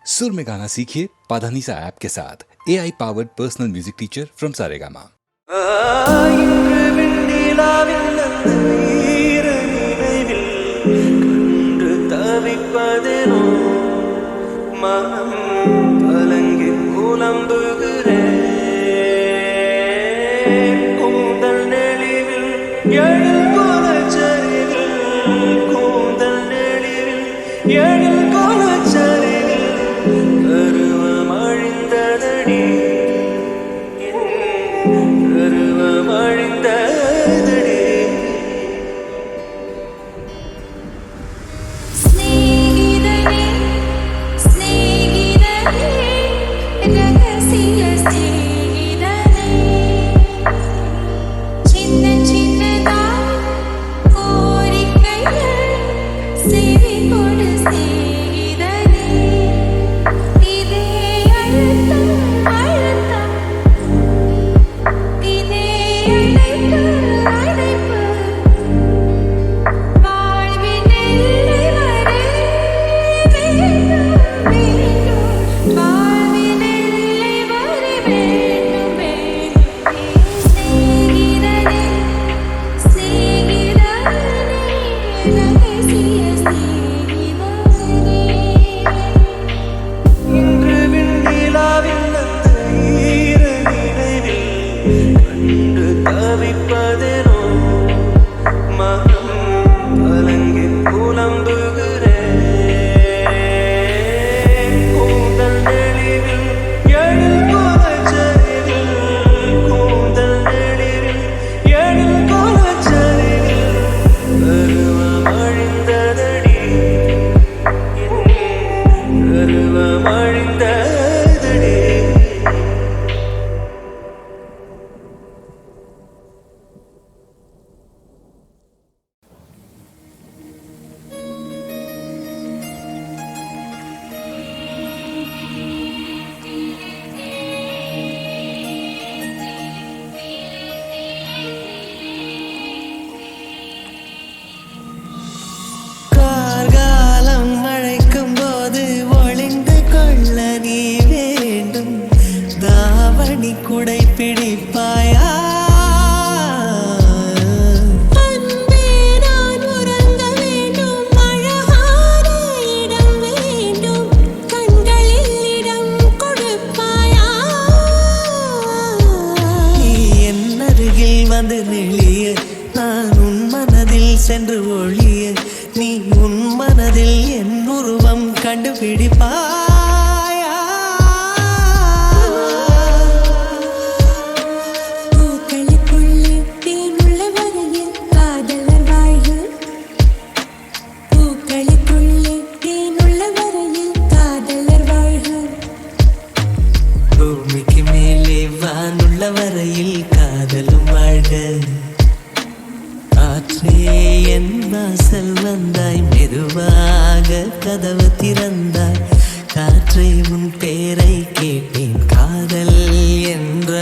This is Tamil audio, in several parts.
सुर में गाना सीखिए पाधानीसा ऐप के साथ AI powered personal music teacher from Saregama. குடை பிடிப்பாயா அன்பே நான் உறங்க வேண்டும் அழகான இடம் வேண்டும் கண்களில் இடம் கொடுப்பாயா நீ என் அருகில் வந்து நெளிய நான் உன் மனதில் சென்று ஒளிய நீ உன் மனதில் என் உருவம் கண்டுபிடிப்பாய் வரையில் காதலும் வாழ்க காற்றே என் வாசல் வந்தாய் மெதுவாக கதவு திறந்தாய் காற்றே உன் பேரை கேட்டேன் காதல் என்ற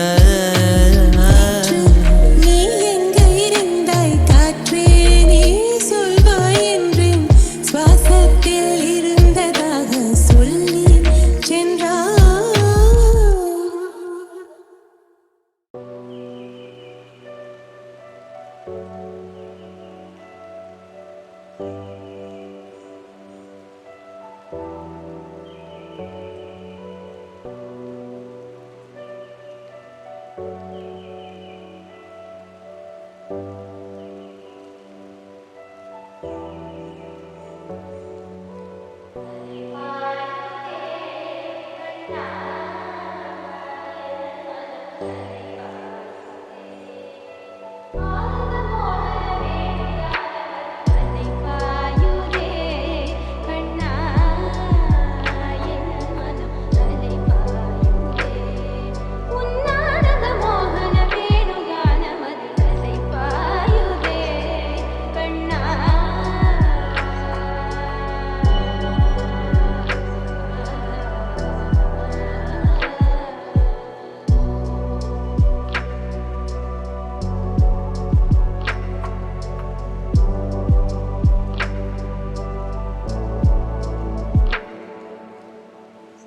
நீ எங்கே இருந்தாய் காற்றே நீ சொல்வாய் என்றேன் சுவாசத்தில் இருந்ததாக சொல்லி சென்றாய்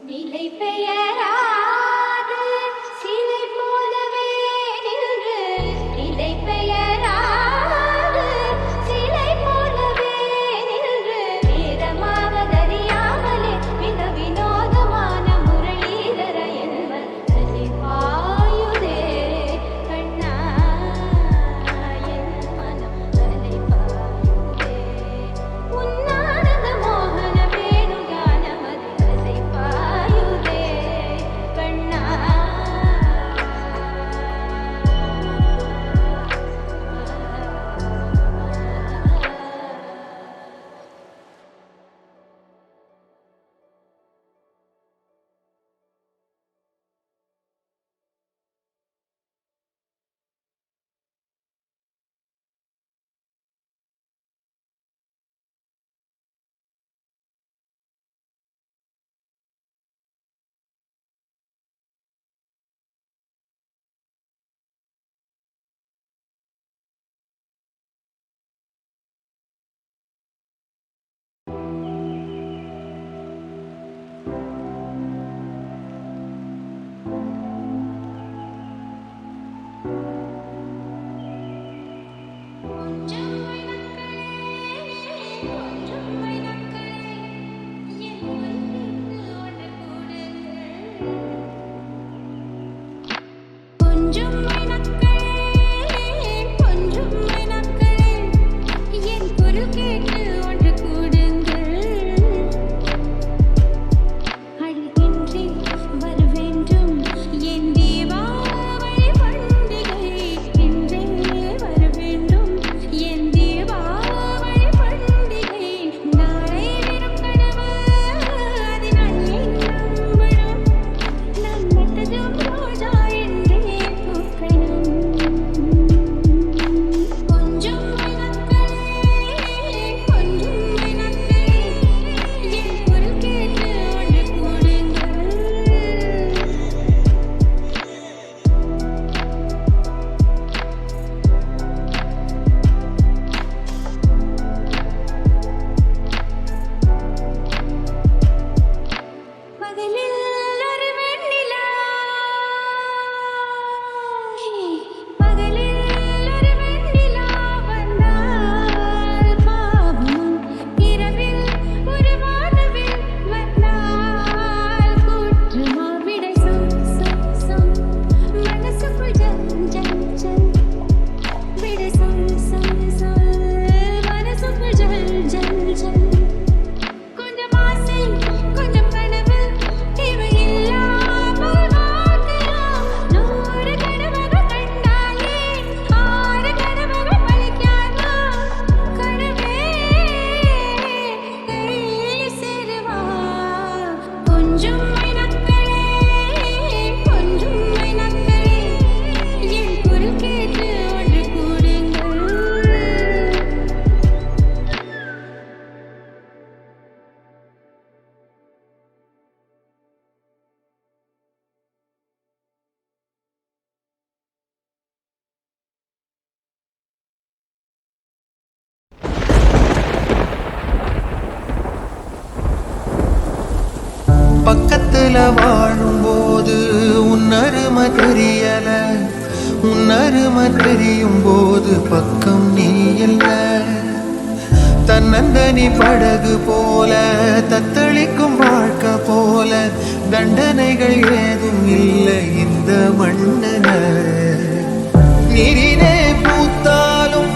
நிலை பெயராது சிலை போலவே நின்று நிலை பெயராது சிலை போலவே நின்று வேதமாவதறியாமலே மிக வினோதமான முரளீதர என்பர் தலை பாயுதே கண்ணா என் மனம் தலை பாயுதே உன்னானந்த மோகன வேணுகானமது தலை பாயுதே கண்ணா பக்கத்துல வாழும்போது உன்னருமை தெரியல, உன்னருமை தெரியும் போது பக்கம் நீ இல்ல. தன்னந்தனி படகு போல தத்தளிக்கும் வாழ்க்கை போல தண்டனைகள் ஏதும் இல்லை இந்த மண்ணுல. நீரிலே பூத்தாலும்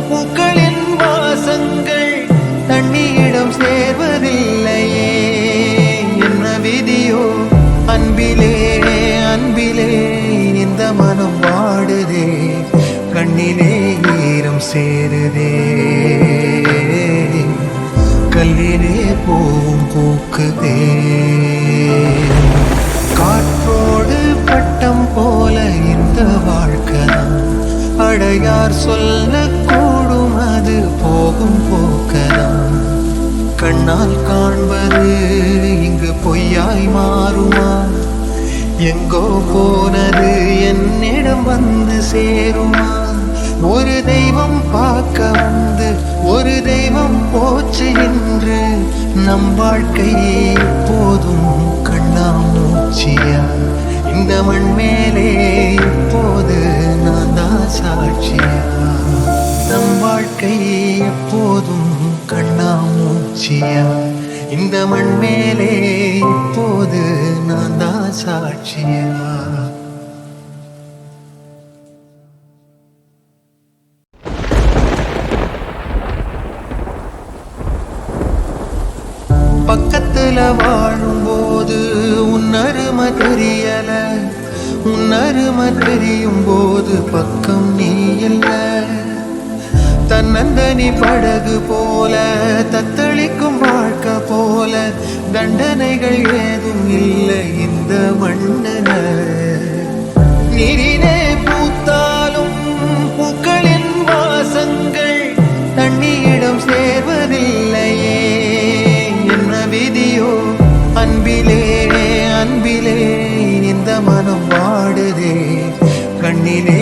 பூக்களின் வாசங்கள் தண்ணியிடம் சேர்வதில்லையே. என்ன விதியோ அன்பிலே அன்பிலே இந்த மனம் வாடுதே, கண்ணிலே ஈரம் சேருதே, கல்லிலே போவும் பூக்குதே. காற்றோடு பட்டம் போல இந்த வாழ்க்கை அடையார் சொல்லக்கூடும், அது போகும் போக்கலாம். கண்ணால் காண்பது இங்கு பொய்யாய் மாறுமா? எங்கோ போனது என்னிடம் வந்து சேருமா? ஒரு தெய்வம் பார்க்க வந்து ஒரு தெய்வம் போச்சு என்று நம் வாழ்க்கை போதும் கண்ணா. வாழ்க்கை எப்போதும் கண்ணாமூச்சியா இந்த மண் மேலே இப்போது நான் தான் சாட்சியா பக்கத்துல வாழும்போது உன்னருமை தெரியல உன்னருமை தெரியும் போது பக்கம் நீ இல்ல தன்னந்தனி படகு போல தத்தளிக்கும் வாழ்க்கை போல தண்டனைகள் ஏதும் இல்லை இந்த மண்ணில நீரினே பூத்தாலும் பூக்களின் வாசங்கள் தண்ணியிடம் சேர்வதில்லையே என்ன விதியோ அன்பிலே அன்பிலே இந்த மனம் வாடுதே கண்ணிலே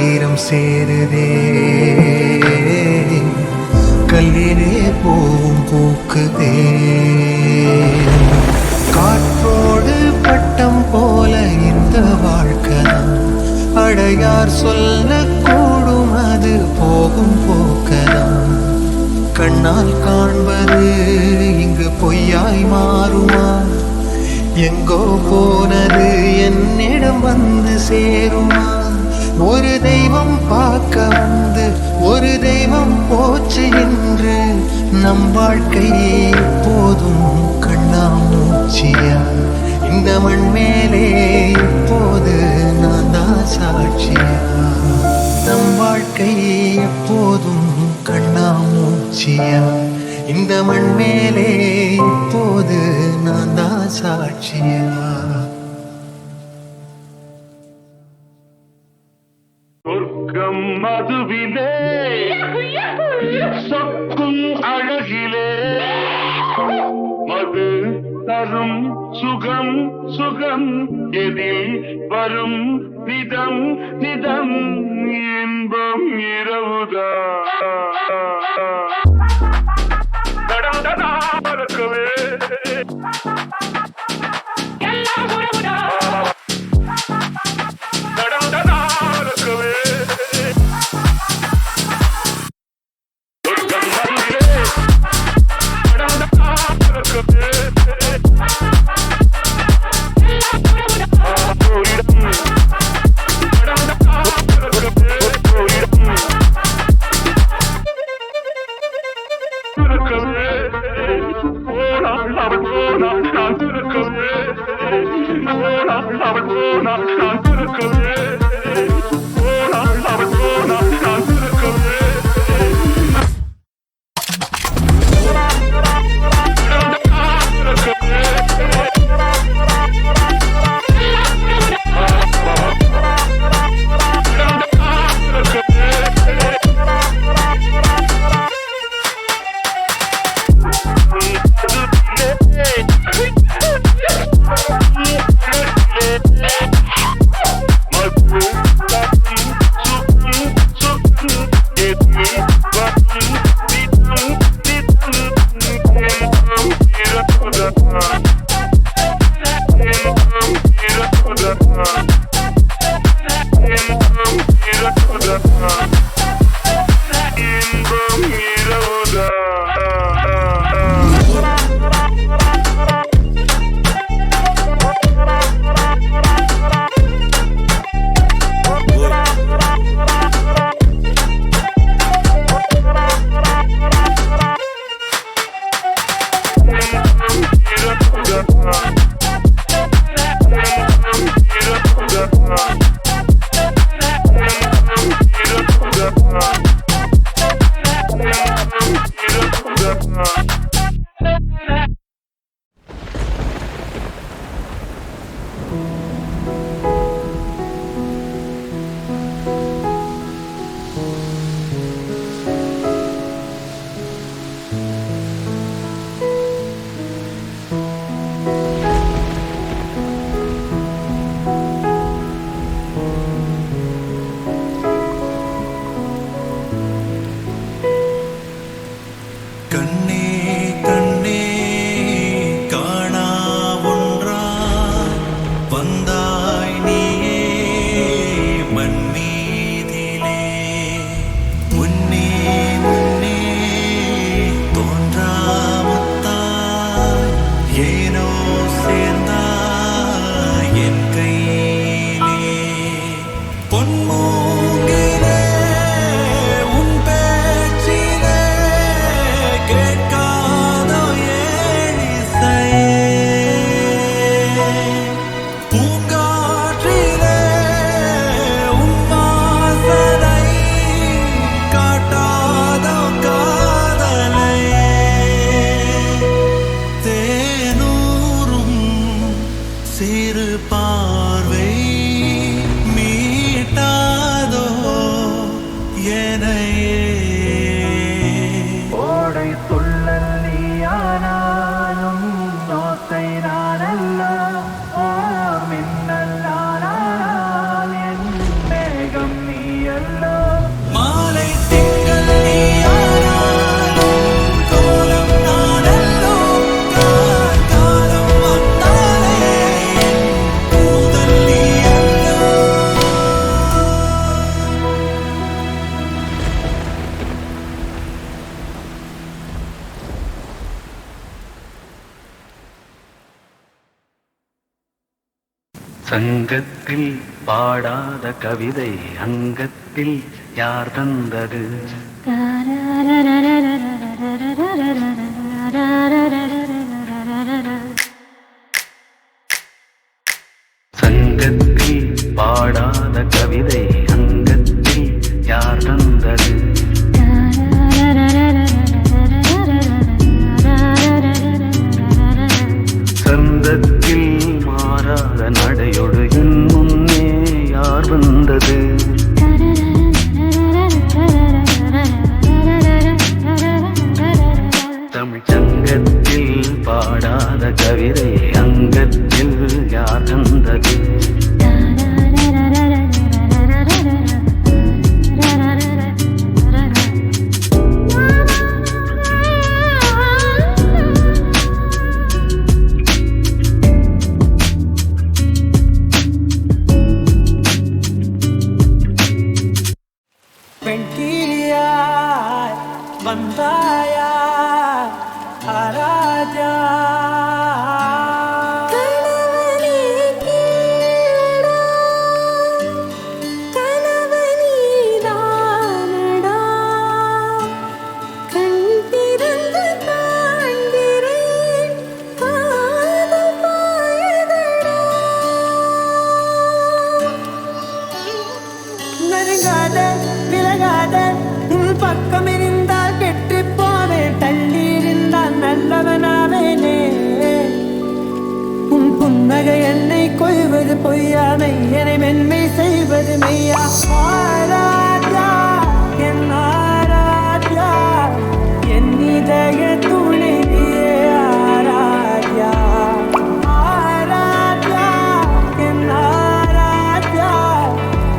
ஈரம் சேருதே கல்லிலே பூவும் பூக்குதே காற்றோடு பட்டம் போல இந்த வாழ்க்கை அடையார் சொல்லக்கூடும் அது போகும் போக்கலாம் கண்ணால் காண்பது இங்கு பொய்யாய் மாறுமா எங்கோ போனது என்னிடம் வந்து சேருமா ஒரு தெய்வம் பார்க்க வந்து ஒரு தெய்வம் போச்சு என்று நம் வாழ்க்கை எப்போதும் கண்ணாமூச்சியா இந்த மண் மேலே இப்போது நான் தான் சாட்சியா நம் வாழ்க்கை எப்போதும் கண்ணாமூச்சியா இந்த மண் மேலே இப்போது நான் தான் சாட்சியா சொர்க்கம் மதுவிலே சொக்கும் அழகிலே மது தரும் சுகம் சுகம் எதில் வரும் நிதம் நிதம் இன்பம் இரவுதான் நடந்ததாகவே நடந்ததாகவே சிறு பார்வை மீட்டாதோ எனையே ஓடை துள்ளல் நீயானாலும் தோத்தை நானல்ல ஓர் மின்னல் நானால் என் மேகம் நீயல்ல மாலை திங்கள் நீயானாலும் கோலம் நானல்லோ காலம் வந்தாலே கூதல் நீயல்லோ சங்கத்தில் பாடாத கவிதை அங்கத்தில் யார் தந்தது சங்கத்தில் பாடாத கவிதை அங்கத்தில் யார் தந்தது சந்தத்தில் மாறாத நடையொடு என் முன்னே யார் வந்தது தமிழ் சங்கத்தில் பாடாத கவிதை அங்கத்தில் யார் தந்தது வெண்கிளியாய் வந்தாயா ஆராஜா நெருங்காத விலகாத உன் பக்கம் இருந்தால் கெட்டு போவேன் தள்ளி இருந்தால் நல்லவனாவேனே உன் புன்னகை என்னை கொய்வது பொய்யாமை என்னை மென்மை செய்வது மெய்யா ஆராத்யா என் ஆராத்யா என் இதய துணை நீயே ஆராத்யா ஆராத்யா என் ஆராத்யா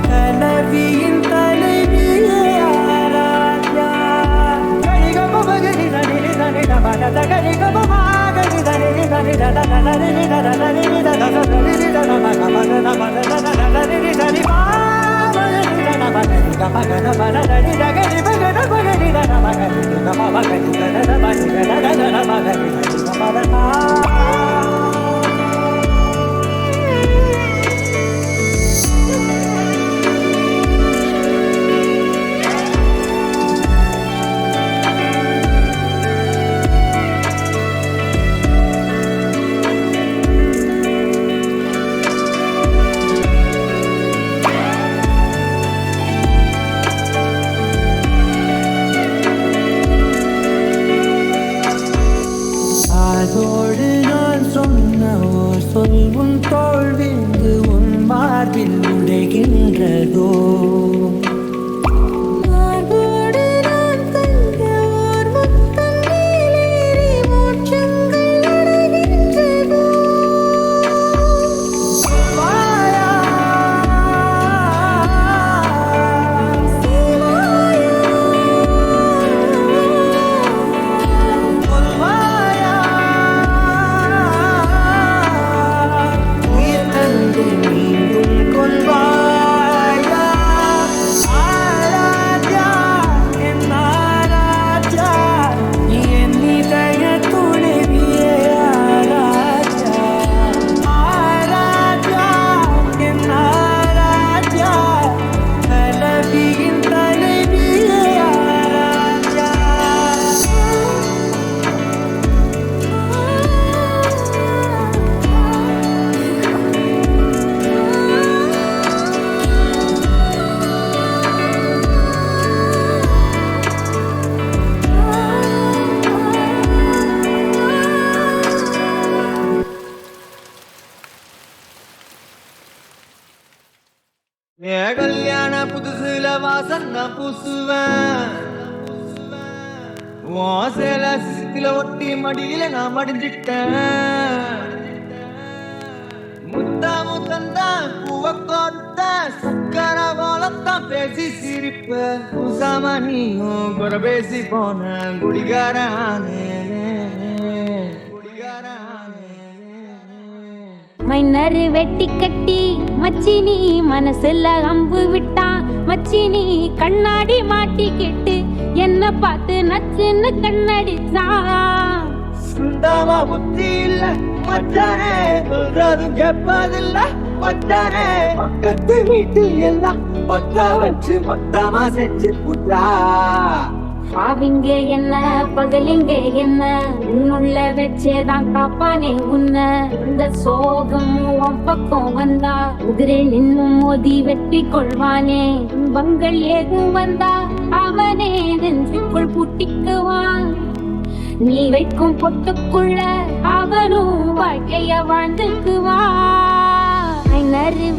கலவியின் தலைவியே ஆராத்யா கரிகப பகரி தனி தனி தபன தகரி கபமா கரி தனி தனி தனி தனி தனி தனி தனி பகரி கல்யாண புதுசுல வாசம் நான் பூசுவேன் வாசல சிசில ஒட்டி மடியில நான் மடிஞ்சிட்டேன் முத்தா முத்தந்தான் பூவ கோத்த சக்கர போலத்தான் பேசி சிரிப்ப பூசாம நீயும் குற பேசி போன குடிகாரே மைனரு வெட்டி கட்டி மச்சினி மனசுல அம்பு விட்டான் மச்சினி கண்ணாடி மாட்டிக்கிட்டு என்ன பார்த்து நச்சுன்னு கண்ணடிச்சான் சுண்டாமா புத்தி இல்ல மச்சானே சொல்றதும் கேட்பதில்ல மச்சானே பக்கத்து வீட்டில் எல்லாம் பத்தா வச்சு மொத்தமா செஞ்சு புட்டா பாவிங்க என்ன பகலிங்க என்ன உன்னுள்ள வச்சேதான் காப்பானே உன்ன இந்த சோகம் உன் பக்கம் வந்தா குதிரை நின்னும் மோதி வெற்றி கொள்வானே துன்பங்கள் ஏதும் வந்தா அவனே நெஞ்சுக்குள் பூட்டிக்குவான் நீ வைக்கும் பொட்டுக்குள்ள அவனும் வாழ்க்கைய வாழ்ந்துக்குவான்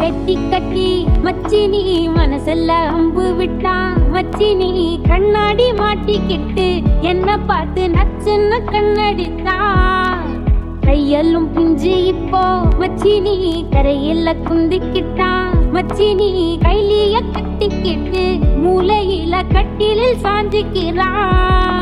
வெட்டி கட்டி மச்சினி மனசுல அம்பு விட்டான் மச்சினி கண்ணாடி மாட்டிக்கிட்டு என்ன பார்த்து நச்சுன்னு கண்ணடித்தான் கையெல்லும் பிஞ்சு இப்போ மச்சினி கரையில குந்திக்கிட்டான் மச்சினி கைலிய கட்டிக்கிட்டு மூலையில கட்டிலில் சாஞ்சிக்கிறான்